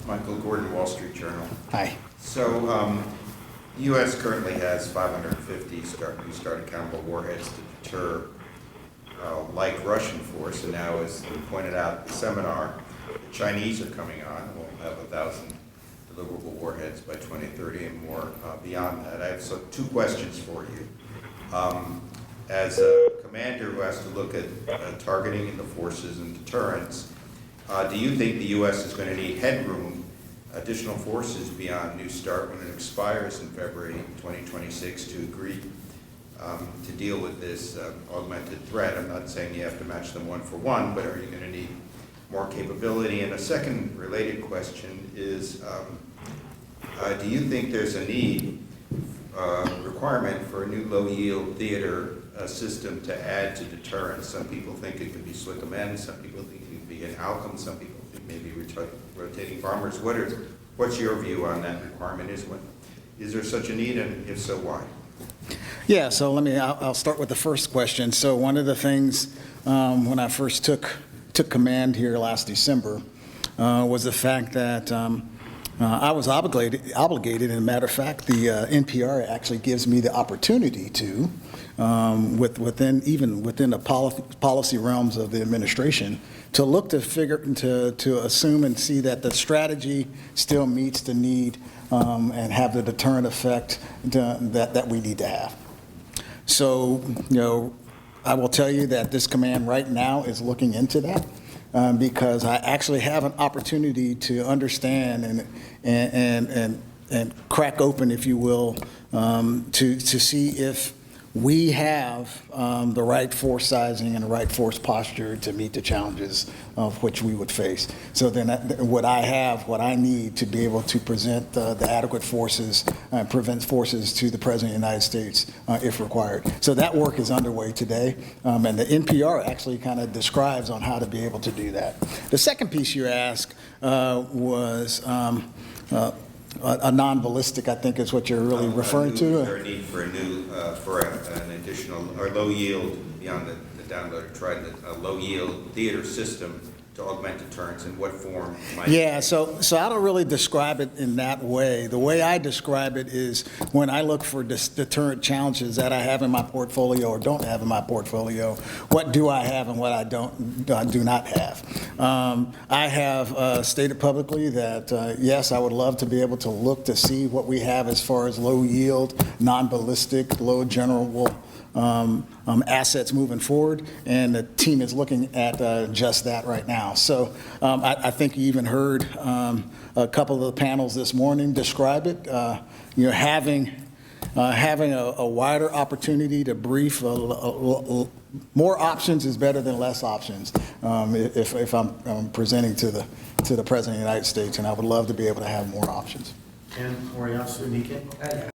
Michael Gordon, Wall Street Journal. Hi. So, the U.S. currently has 550 new start accountable warheads to deter like Russian force, and now, as you pointed out at the seminar, the Chinese are coming on. We'll have 1,000 deliverable warheads by 2030 and more beyond that. I have two questions for you. As a commander who has to look at targeting in the forces and deterrence, do you think the U.S. is going to need headroom, additional forces beyond New START when it expires in February 2026 to agree to deal with this augmented threat? I'm not saying you have to match them one for one, but are you going to need more capability? And a second related question is, do you think there's a need, requirement for a new low-yield theater system to add to deterrence? Some people think it could be Swick-O-Men, some people think it could be an Alchem, some people think maybe rotating bombers. What's your view on that requirement? Is there such a need, and if so, why? Yeah, so I'll start with the first question. So one of the things when I first took command here last December was the fact that I was obligated, and as a matter of fact, the NPR actually gives me the opportunity to, within the policy realms of the administration, to look to assume and see that the strategy still meets the need and have the deterrent effect that we need to have. So, I will tell you that this command right now is looking into that. Because I actually have an opportunity to understand and crack open, if you will, to see if we have the right force sizing and the right force posture to meet the challenges of which we would face. So then what I need to be able to present the adequate forces, prevent forces to the President of the United States if required. So that work is underway today, and the NPR actually kind of describes on how to be able to do that. The second piece you asked was a non-ballistic, I think is what you're really referring to. Is there a need for an additional or low yield beyond the download Trident, a low yield theater system to augment deterrence? In what form might so I don't really describe it in that way. The way I describe it is when I look for deterrent challenges that I have in my portfolio or don't have in my portfolio, what do I have and what I do not have. I have stated publicly that yes, I would love to be able to look to see what we have as far as low yield, non-ballistic, low general assets moving forward, and the team is looking at just that right now. So I think you even heard a couple of the panels this morning describe it. Having a wider opportunity to brief, more options is better than less options. If I'm presenting to the President of the United States, and I would love to be able to have more options. And Moriyasu Nikin.